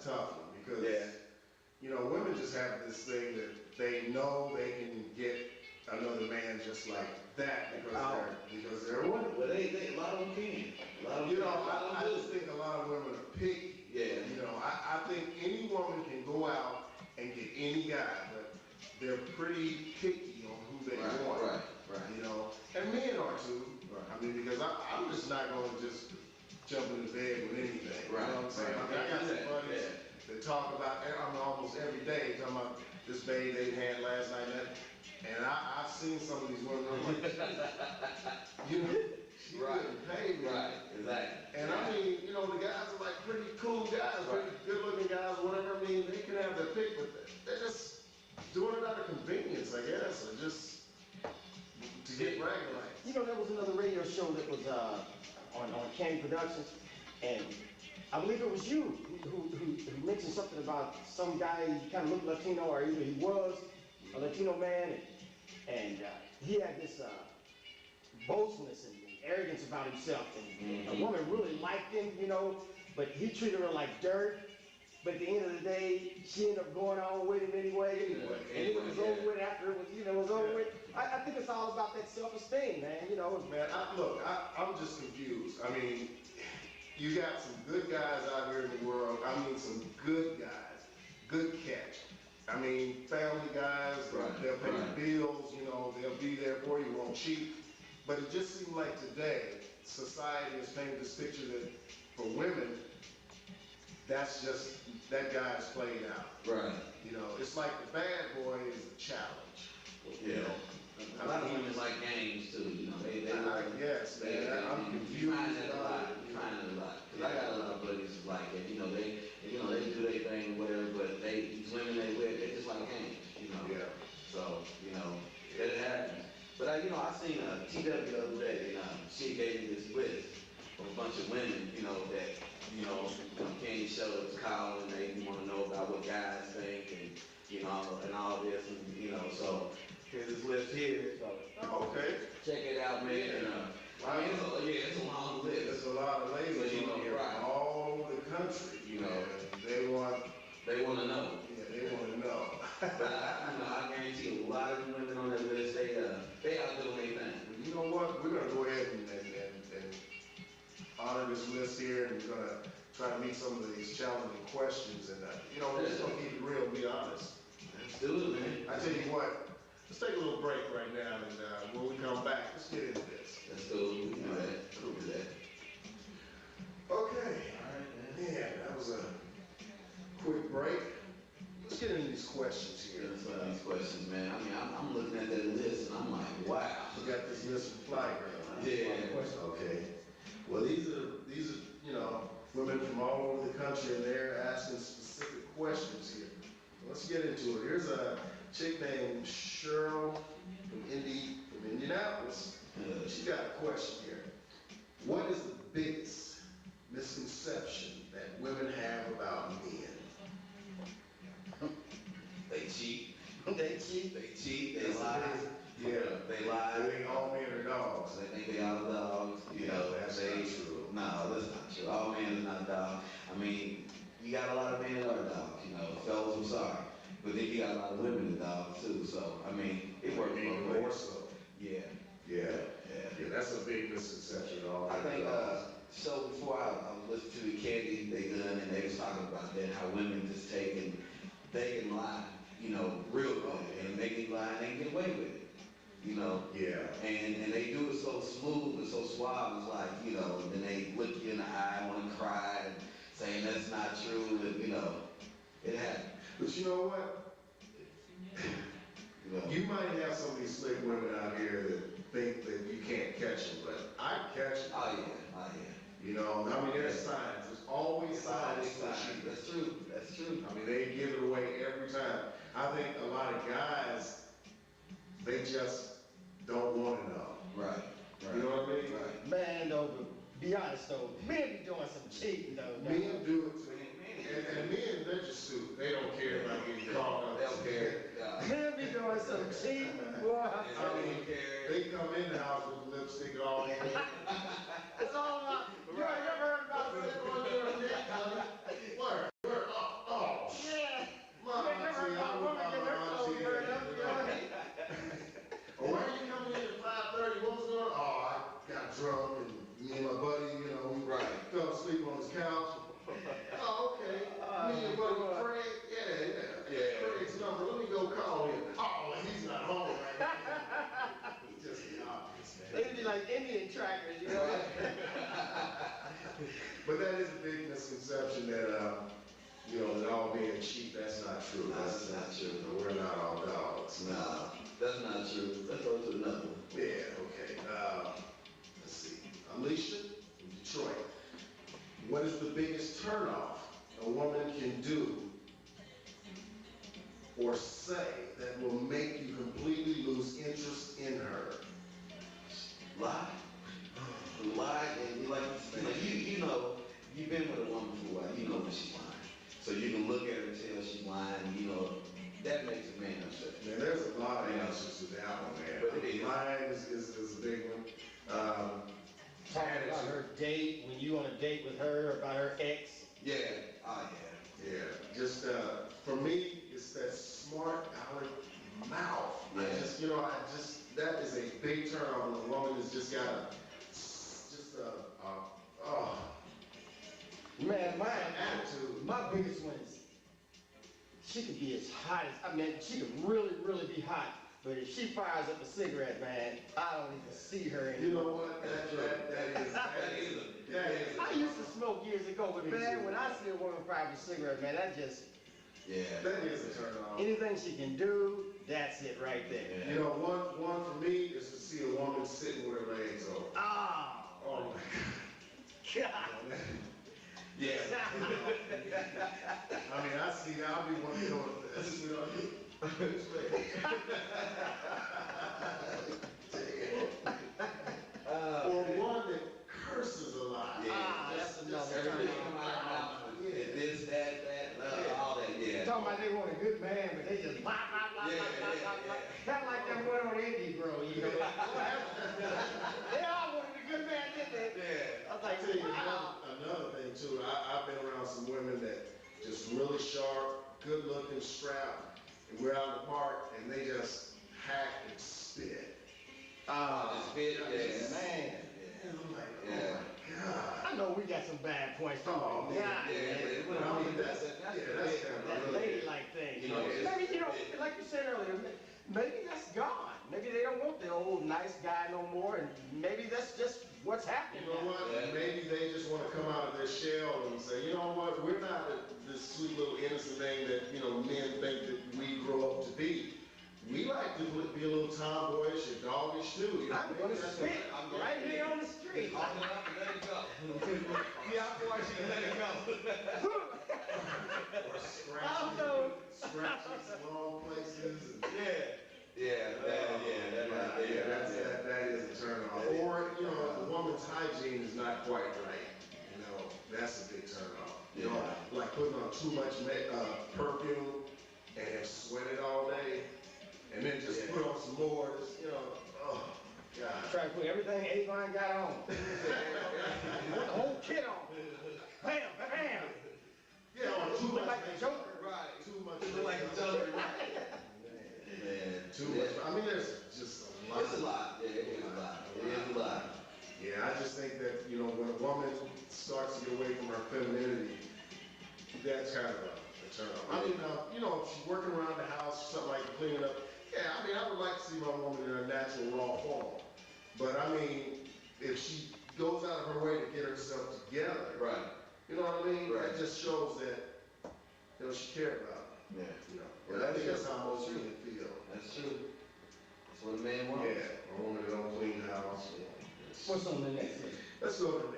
a tough one because, you know, women just have this thing that they know they can get another man just like that because they're women. Well, a lot of them can. You know, I just think a lot of women are picky. Yeah. You know, I think any woman can go out and get any guy, but they're pretty picky on who they want. Right. You know, and men are too. Right. I mean, because I'm just not going to just jump in the bed with anything. Right. You know what I'm saying? I mean, I got some buddies that talk about, almost every day, talking about this babe they had last night. And I've seen some of these women, I'm like, you know, she couldn't pay me. Right, exactly. And I mean, you know, the guys are like pretty cool guys, pretty good looking guys, whatever. I mean, they can have their pick, but they're just doing it out of convenience, I guess, or just to get bragging rights. You know, there was another radio show that was on Candy Productions, and I believe it was you who mentioned something about some guy, he kind of looked Latino, or either he was a Latino man, and he had this boastfulness and arrogance about himself, and a woman really liked him, you know, but he treated her like dirt. But at the end of the day, she ended up going on with him anyway, and it was over with after it was, you know, it was over with. I think it's all about that self-esteem, man, you know. Man, I'm just confused. I mean, you got some good guys out here in the world. I mean, some good guys, good catch. I mean, family guys, they'll pay the bills, you know, they'll be there for you, won't cheat. But it just seems like today, society has painted this picture that for women, that's just, that guy's played out. Right. You know, it's like the bad boy is the challenge. Yeah. You know? A lot of women like games too, you know. Yes, man. I'm confused. You find that a lot. Cause I got a lot of buddies like that. You know, they do their thing, whatever. But these women they with, they just like games. You know. Yeah. So you know, it happens. But I seen a TW the other day, and she gave me this list of a bunch of women, you know, that Candy showed us Kyle, and they want to know about what guys think, and you know, and all this, and you know, so. Here's this list here, so okay. Check it out, man. And, I mean, it's a long list. There's a lot of ladies here from all over the country, you know. And they want to know. Yeah, they want to know. But I guarantee you, a lot of the women on that list, they out doing their thing. You know what? We're gonna go ahead and honor this list here, and we're gonna try to meet some of these challenging questions, and you know, we're just gonna keep it real, be honest. Let's do it, man. I tell you what. Let's take a little break right now, and when we come back, let's get into this. Let's go. We can do that. We'll do that. Okay. All right, man. Yeah, that was a quick break. Let's get into these questions here. These questions, man. I mean, I'm looking at that list, and I'm like, wow. We got this list from Fly Girl. Yeah. Okay. Well, these are you know, women from all over the country, and they're asking specific questions here. Let's get into it. Here's a chick named Cheryl from Indianapolis. She got a question here. What is the biggest misconception that women have about men? They cheat. They cheat. They cheat. They lie. Yeah. They lie. They think all men are dogs. They think they all dogs. You know, that's not true. No, that's not true. All men is not dogs. I mean, you got a lot of men that are dogs, you know, fellas, I'm sorry. But then you got a lot of women that are dogs too, so, I mean, it works both ways. More so. Yeah. Yeah, that's a big misconception. I think, so before I listened to the Candy they done, and they was talking about that, how women just they can lie, you know, real good, and they can lie and they can get away with it. You know? Yeah. And they do it so smooth and so suave, it's like, you know, and then they look you in the eye, want to cry, and saying that's not true, and you know, it happens. But you know what? You might have some of these slick women out here that think that you can't catch them, but I catch them. Oh yeah. You know, I mean, there's signs. There's always signs. That's true. That's true. I mean, they give it away every time. I think a lot of guys, they just don't want to know. Right. You know what I mean? Right. Man, though, be honest though, men be doing some cheating though. Men do it too. And men, they're just stupid. They don't care about getting caught up. They don't care. Men be doing some cheating, boy. I mean, they come in the house with lipstick all in. It's all about, you ain't never heard about it. Where? Oh. But that is a big misconception that, you know, that all men cheat. That's not true. That's not true. We're not all dogs. Nah, that's not true. Let's go to another one. Yeah, okay. Let's see. Alicia from Detroit. What is the biggest turnoff a woman can do or say that will make you completely lose interest in her? Lie. Lie, and like, you know, you've been with a woman for a while, you know when she's lying. So you can look at her and tell she's lying, you know, that makes a man upset. Man, there's a lot of answers to that one, man. But it is. Lying is a big one. Talking about her date, when you on a date with her, about her ex. Yeah, oh yeah. Yeah, just, for me, it's that smart aleck mouth. Yeah. That is a big turn on when a woman has just got Man, attitude. my biggest one is, she could be as hot as, I mean, she could really, really be hot, but if she fires up a cigarette, man, I don't even see her You anymore. know what? That is. I used to smoke years ago, but man, when I see a woman fire up a cigarette, man, that just, Yeah. That is a turn on. anything she can do, that's it right there. Yeah. You know, one for me is to see a woman sitting with her legs open. Ah, Oh my God. God. Yeah. I mean, I see that. I'll be one doing this. You know, or one that curses a lot. Yeah. That's another Everything turn come on. out of her mouth. This, that, all that, yeah. Talking about they want a good man, but they just blah, blah, blah, Yeah, blah, blah, yeah, blah, blah. yeah. Kind of like them went on Indie Bro, you know? They all wanted a good man, didn't they? Yeah. I was I like, tell you wow. another thing too. I've been around some women that just really sharp, good looking, strapped, and we're out in the park and they just hack and spit. Just spit, yeah. Man. And I'm like, oh Yeah. my God. I know we got some bad points too. Oh, God, yeah, man. yeah. I mean, that's kind That of ladylike thing. You know, Maybe, you know, like you said earlier, maybe that's gone. Maybe they don't want the old nice guy no more, and maybe that's just what's happening. You know what? Yeah. Maybe they just want to come out of their shell and say, you know what? We're not this sweet little innocent thing that, you know, men think that we grow up to be. We like to be a little tomboyish and doggish too. You know? I'm gonna spit right here on the street. Open it up and let it go. Yeah, I'm going to let it go. Or scratching some long places. Yeah. That is a turn off. Or, you know, if the woman's hygiene is not quite right, you know, that's a big turn off. You know, like putting on too much perfume and then sweat it all day, and then just put on some more, just, you know, oh, God. Try to put everything Avon got on. Put the whole kit on. Bam, bam. Yeah, or too Look much like the makeup. Joker. Right. Too much Look like makeup. a Joker. Man, too much. I mean, there's just a lot. It's a lot. Yeah, it is a lot. It is a lot. Yeah, I just think that, you know, when a woman starts to get away from her femininity, that's kind of a turn off. I mean, you know, if she's working around the house, something like cleaning up, yeah, I mean, I would like to see my woman in her natural raw form. But I mean, if she goes out of her way to get herself together, Right. you know what I mean? Right. That just shows that, you know, she cared about it, Yeah. you know. Well, And I that's think that's true. how most women feel. That's true. That's what a man wants. Yeah, a woman that don't clean the house. What's on the next list? Let's go to the